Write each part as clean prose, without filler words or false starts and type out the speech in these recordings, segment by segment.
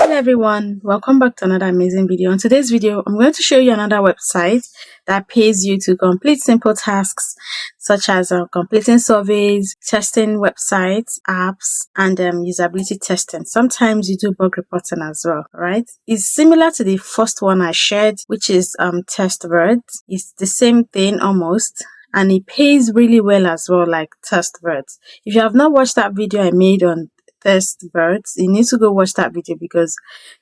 Hello everyone, welcome back to another amazing video. In today's video, I'm going to show you another website that pays you to complete simple tasks such as completing surveys, testing websites, apps, and usability testing. Sometimes you do bug reporting as well, right? It's similar to the first one I shared, which is TestBirds. It's the same thing almost, and it pays really well as well, like TestBirds. If you have not watched that video I made on TestBirds, you need to go watch that video because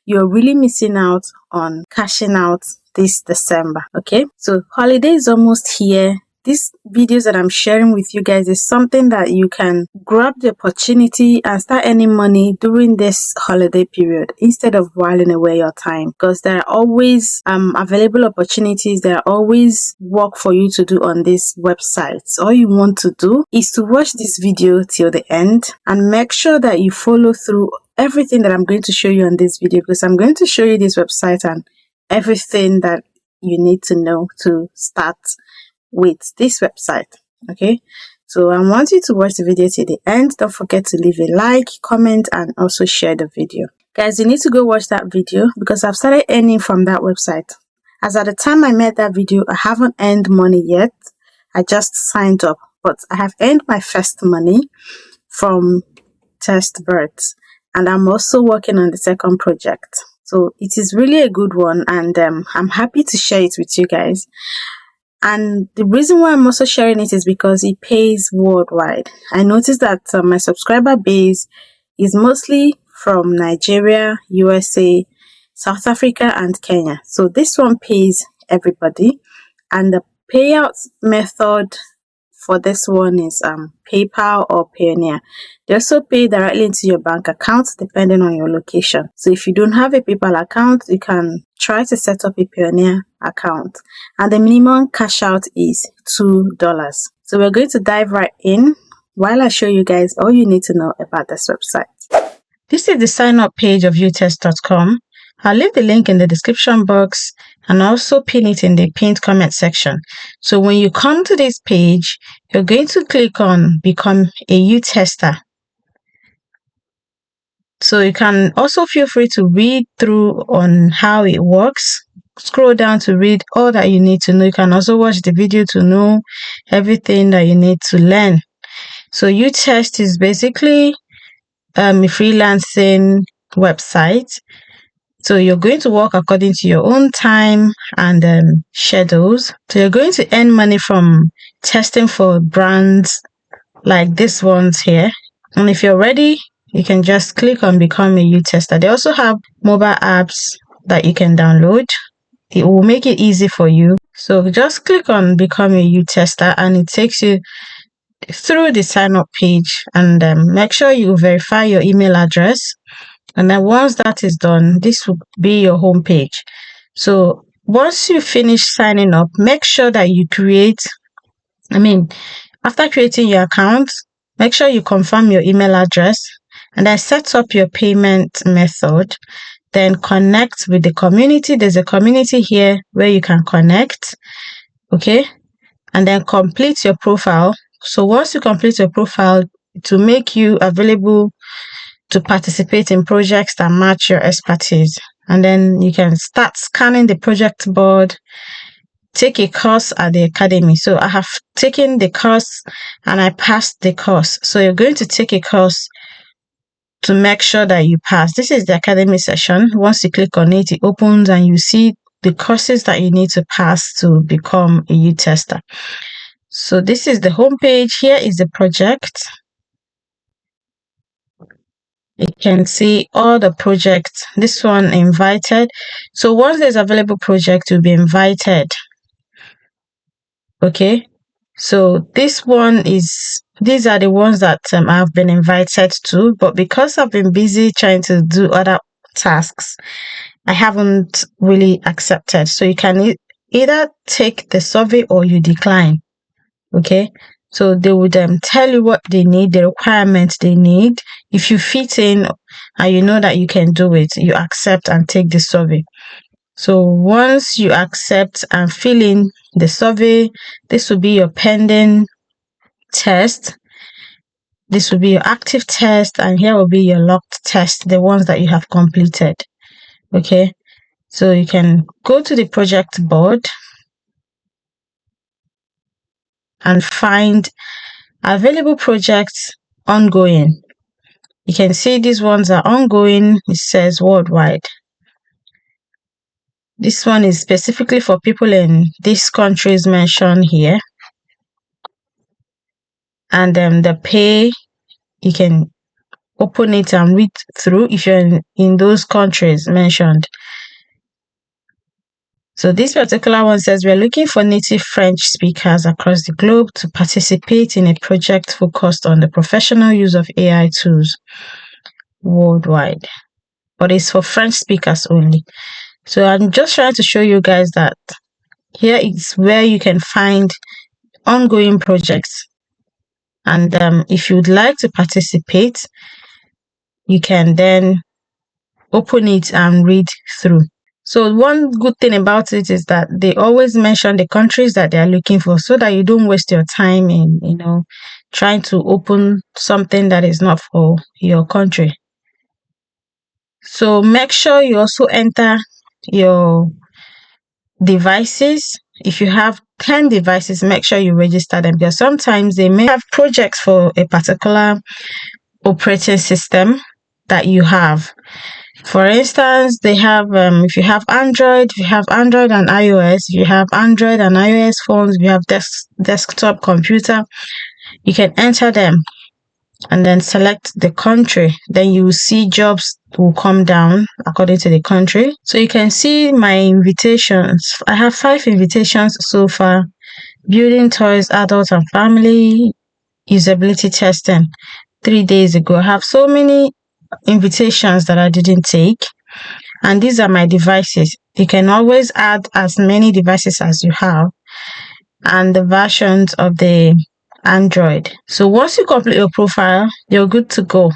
you're really missing out on cashing out this December. Okay, so holiday is almost here. These videos that I'm sharing with you guys is something that you can grab the opportunity and start earning money during this holiday period instead of whiling away your time, because there are always available opportunities. There are always work for you to do on these websites. All you want to do is to watch this video till the end and make sure that you follow through everything that I'm going to show you on this video, because I'm going to show you this website and everything that you need to know to start with this website. Okay, so I want you to watch the video till the end. Don't forget to leave a like, comment, and also share the video. Guys, you need to go watch that video because I've started earning from that website. As at the time I made that video, I haven't earned money yet. I just signed up, but I have earned my first money from TestBirds, and I'm also working on the second project. So it is really a good one, and I'm happy to share it with you guys. And the reason why I'm also sharing it is because it pays worldwide. I noticed that my subscriber base is mostly from Nigeria, USA, South Africa, and Kenya. So this one pays everybody, and the payout method for this one is PayPal or Payoneer. They also pay directly into your bank account depending on your location. So if you don't have a PayPal account, you can try to set up a Payoneer account, and the minimum cash out is $2. So we're going to dive right in while I show you guys all you need to know about this website. This is the sign up page of utest.com. I'll leave the link in the description box and also pin it in the pinned comment section. So when you come to this page, you're going to click on Become a U-Tester. So you can also feel free to read through on how it works. Scroll down to read all that you need to know. You can also watch the video to know everything that you need to learn. So U-Test is basically a freelancing website. So you're going to work according to your own time and schedules. So you're going to earn money from testing for brands like these ones here. And if you're ready, you can just click on Become a U-Tester. They also have mobile apps that you can download. It will make it easy for you. So just click on Become a U-Tester and it takes you through the sign up page, and make sure you verify your email address. And then once that is done, this will be your home page. So once you finish signing up, make sure that you after creating your account, make sure you confirm your email address and then set up your payment method. Then connect with the community. There's a community here where you can connect. Okay. And then complete your profile. So once you complete your profile, to make you available to participate in projects that match your expertise. And then you can start scanning the project board, take a course at the academy. So I have taken the course and I passed the course. So you're going to take a course to make sure that you pass. This is the academy session. Once you click on it, it opens and you see the courses that you need to pass to become a U-Tester. So this is the home page. Here is the project. You can see all the projects. This one invited. So once there's available project, you'll be invited. Okay. So these are the ones that I've been invited to, but because I've been busy trying to do other tasks, I haven't really accepted. So you can either take the survey or you decline. Okay. So they would tell you what they need, the requirements they need. If you fit in and you know that you can do it, you accept and take the survey. So once you accept and fill in the survey, this will be your pending test. This will be your active test, and here will be your locked test, the ones that you have completed. Okay, so you can go to the project board and find available projects ongoing. You can see these ones are ongoing. It says worldwide. This one is specifically for people in these countries mentioned here. And the pay, you can open it and read through if you're in those countries mentioned. So this particular one says we're looking for native French speakers across the globe to participate in a project focused on the professional use of AI tools worldwide. But it's for French speakers only. So I'm just trying to show you guys that here is where you can find ongoing projects. And if you would like to participate, you can then open it and read through. So one good thing about it is that they always mention the countries that they are looking for so that you don't waste your time in, trying to open something that is not for your country. So make sure you also enter your devices. If you have 10 devices, make sure you register them, because sometimes they may have projects for a particular operating system that you have. For instance, they have if you have Android and iOS, if you have Android and iOS phones, if you have desktop computer, you can enter them and then select the country. Then you will see jobs will come down according to the country. So you can see my invitations. I have 5 invitations so far: building toys, adult and family, usability testing. 3 days ago, I have so many invitations that I didn't take. And these are my devices. You can always add as many devices as you have and the versions of the Android. So once you complete your profile, you're good to go,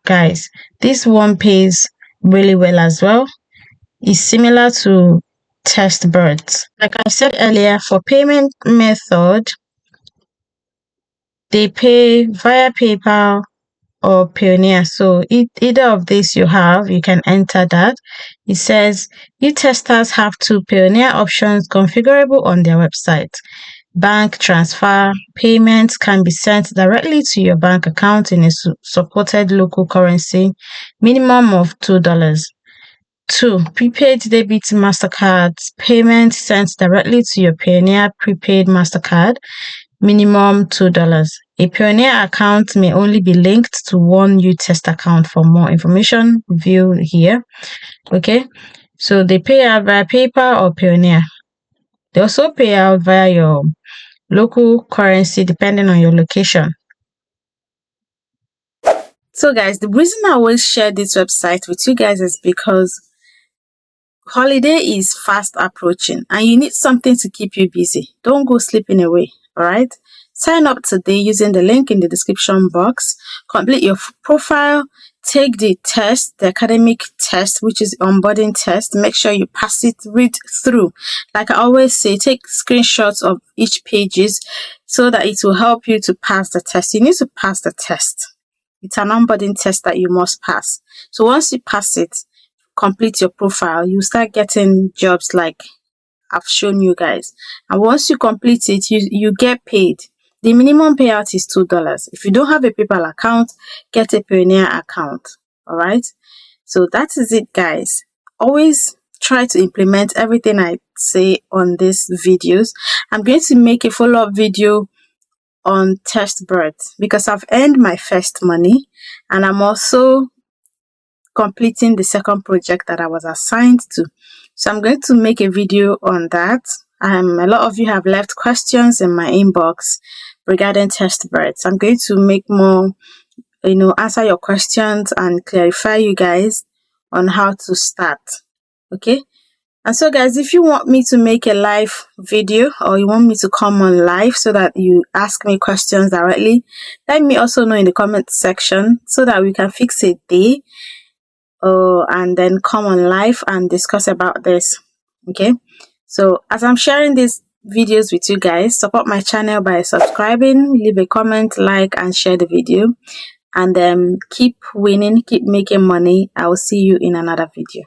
guys. This one pays really well as well. It's similar to test birds. Like I said earlier, for payment method, they pay via PayPal or Pioneer. So either of these you can enter that. It says you testers have 2 Pioneer options configurable on their website. Bank transfer payments can be sent directly to your bank account in a supported local currency, minimum of $2. 2. Prepaid debit MasterCard payments sent directly to your Pioneer prepaid MasterCard, minimum $2. A Pioneer account may only be linked to one U-Test account. For more information, view here. Okay, so they pay out via PayPal or Pioneer. They also pay out via your local currency depending on your location. So guys, the reason I always share this website with you guys is because holiday is fast approaching and you need something to keep you busy. Don't go sleeping away, all right? Sign up today using the link in the description box. Complete your profile, take the test, the academic test, which is onboarding test. Make sure you pass it, read through. Like I always say, take screenshots of each pages so that it will help you to pass the test. You need to pass the test. It's an onboarding test that you must pass. So once you pass it, complete your profile, you start getting jobs like I've shown you guys. And once you complete it, you get paid. The minimum payout is $2. If you don't have a PayPal account, get a Pioneer account. All right. So that is it, guys. Always try to implement everything I say on these videos. I'm going to make a follow-up video on test birds because I've earned my first money and I'm also completing the second project that I was assigned to. So I'm going to make a video on that. A lot of you have left questions in my inbox regarding test birds. I'm going to make more, answer your questions and clarify you guys on how to start. Okay. And so guys, if you want me to make a live video or you want me to come on live so that you ask me questions directly, let me also know in the comment section so that we can fix a day and then come on live and discuss about this. Okay, so as I'm sharing these videos with you guys, support my channel by subscribing, leave a comment, like and share the video, and keep winning, keep making money. I will see you in another video.